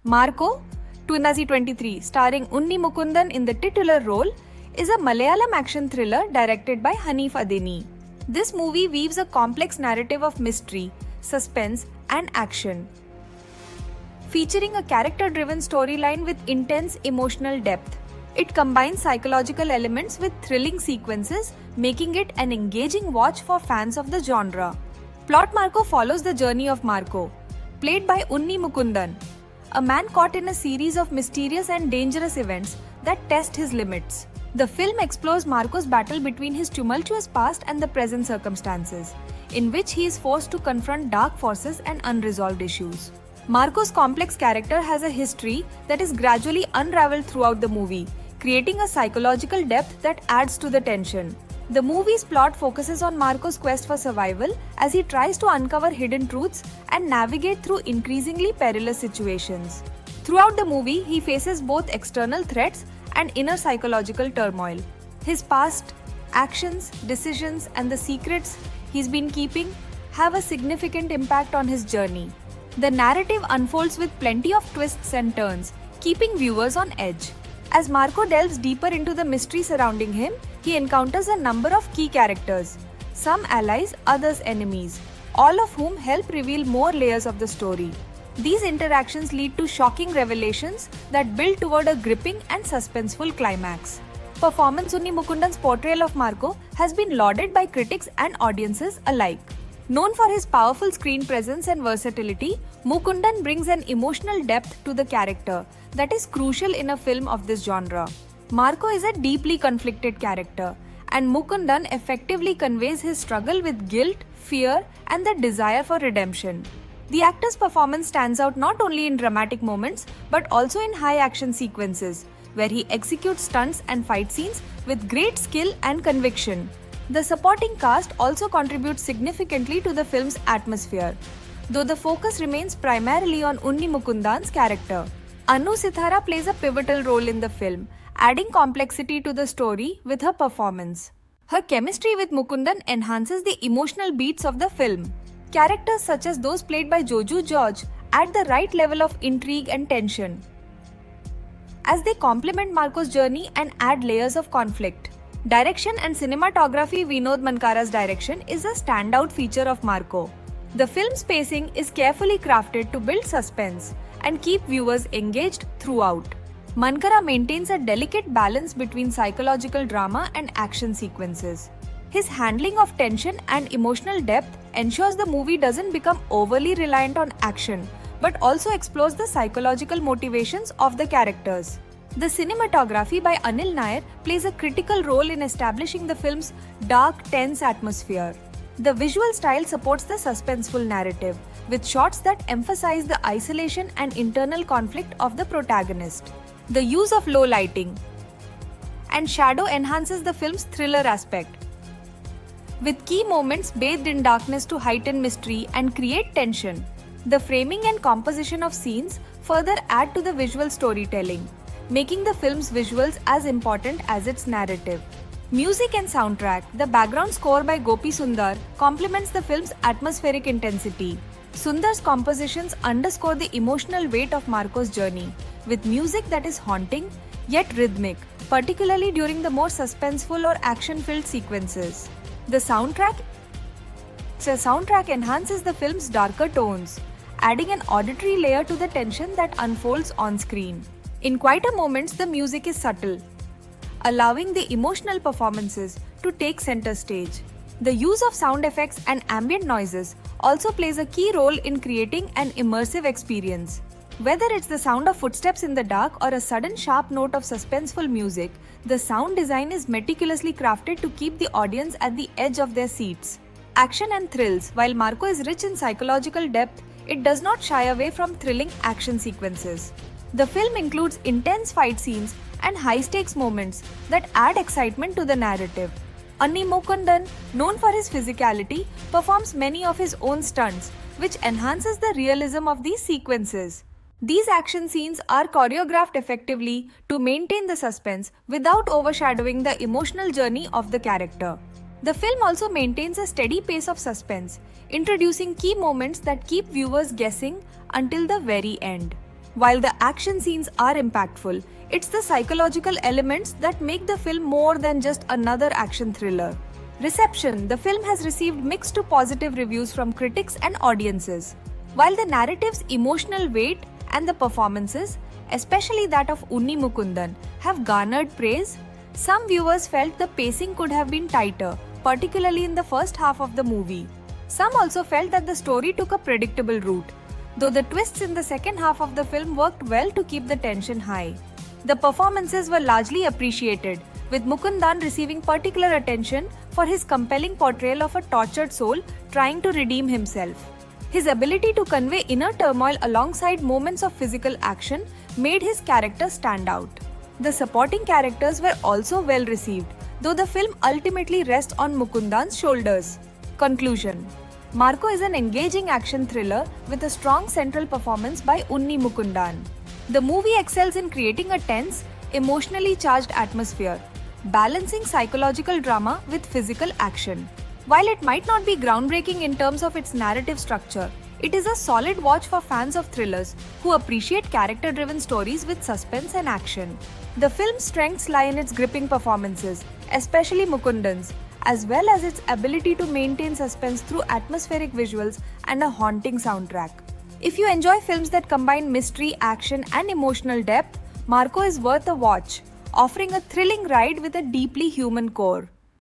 Marco, 2023, starring Unni Mukundan in the titular role, is a Malayalam action thriller directed by Hanif Adeni. This movie weaves a complex narrative of mystery, suspense, and action, featuring a character-driven storyline with intense emotional depth. It combines psychological elements with thrilling sequences, making it an engaging watch for fans of the genre. Plot: Marco follows the journey of Marco, played by Unni Mukundan, a man caught in a series of mysterious and dangerous events that test his limits. The film explores Marco's battle between his tumultuous past and the present circumstances, in which he is forced to confront dark forces and unresolved issues. Marco's complex character has a history that is gradually unraveled throughout the movie, creating a psychological depth that adds to the tension. The movie's plot focuses on Marco's quest for survival as he tries to uncover hidden truths and navigate through increasingly perilous situations. Throughout the movie, he faces both external threats and inner psychological turmoil. His past, actions, decisions, and the secrets he's been keeping have a significant impact on his journey. The narrative unfolds with plenty of twists and turns, keeping viewers on edge. As Marco delves deeper into the mystery surrounding him, he encounters a number of key characters, some allies, others enemies, all of whom help reveal more layers of the story. These interactions lead to shocking revelations that build toward a gripping and suspenseful climax. Performance: Unni Mukundan's portrayal of Marco has been lauded by critics and audiences alike. Known for his powerful screen presence and versatility, Mukundan brings an emotional depth to the character that is crucial in a film of this genre. Marco is a deeply conflicted character, and Mukundan effectively conveys his struggle with guilt, fear, and the desire for redemption. The actor's performance stands out not only in dramatic moments but also in high-action sequences, where he executes stunts and fight scenes with great skill and conviction. The supporting cast also contributes significantly to the film's atmosphere, though the focus remains primarily on Unni Mukundan's character. Anu Sithara plays a pivotal role in the film, adding complexity to the story with her performance. Her chemistry with Mukundan enhances the emotional beats of the film. Characters such as those played by Joju George add the right level of intrigue and tension, as they complement Marco's journey and add layers of conflict. Direction and cinematography: Vinod Mankara's direction is a standout feature of Marco. The film's pacing is carefully crafted to build suspense and keep viewers engaged throughout. Mankara maintains a delicate balance between psychological drama and action sequences. His handling of tension and emotional depth ensures the movie doesn't become overly reliant on action, but also explores the psychological motivations of the characters. The cinematography by Anil Nair plays a critical role in establishing the film's dark, tense atmosphere. The visual style supports the suspenseful narrative, with shots that emphasize the isolation and internal conflict of the protagonist. The use of low lighting and shadow enhances the film's thriller aspect, with key moments bathed in darkness to heighten mystery and create tension. The framing and composition of scenes further add to the visual storytelling, making the film's visuals as important as its narrative. Music and soundtrack: the background score by Gopi Sundar complements the film's atmospheric intensity. Sundar's compositions underscore the emotional weight of Marco's journey, with music that is haunting yet rhythmic, particularly during the more suspenseful or action-filled sequences. The soundtrack enhances the film's darker tones, adding an auditory layer to the tension that unfolds on screen. In quieter moments, the music is subtle, allowing the emotional performances to take center stage. The use of sound effects and ambient noises also plays a key role in creating an immersive experience. Whether it's the sound of footsteps in the dark or a sudden sharp note of suspenseful music, the sound design is meticulously crafted to keep the audience at the edge of their seats. Action and thrills: while Marco is rich in psychological depth, it does not shy away from thrilling action sequences. The film includes intense fight scenes and high-stakes moments that add excitement to the narrative. Unni Mukundan, known for his physicality, performs many of his own stunts, which enhances the realism of these sequences. These action scenes are choreographed effectively to maintain the suspense without overshadowing the emotional journey of the character. The film also maintains a steady pace of suspense, introducing key moments that keep viewers guessing until the very end. While the action scenes are impactful, it's the psychological elements that make the film more than just another action thriller. Reception: the film has received mixed to positive reviews from critics and audiences. While the narrative's emotional weight and the performances, especially that of Unni Mukundan, have garnered praise, some viewers felt the pacing could have been tighter, particularly in the first half of the movie. Some also felt that the story took a predictable route, though the twists in the second half of the film worked well to keep the tension high. The performances were largely appreciated, with Mukundan receiving particular attention for his compelling portrayal of a tortured soul trying to redeem himself. His ability to convey inner turmoil alongside moments of physical action made his character stand out. The supporting characters were also well received, though the film ultimately rests on Mukundan's shoulders. Conclusion: Marco is an engaging action thriller with a strong central performance by Unni Mukundan. The movie excels in creating a tense, emotionally charged atmosphere, balancing psychological drama with physical action. While it might not be groundbreaking in terms of its narrative structure, it is a solid watch for fans of thrillers who appreciate character-driven stories with suspense and action. The film's strengths lie in its gripping performances, especially Mukundan's, as well as its ability to maintain suspense through atmospheric visuals and a haunting soundtrack. If you enjoy films that combine mystery, action, and emotional depth, Marco is worth a watch, offering a thrilling ride with a deeply human core.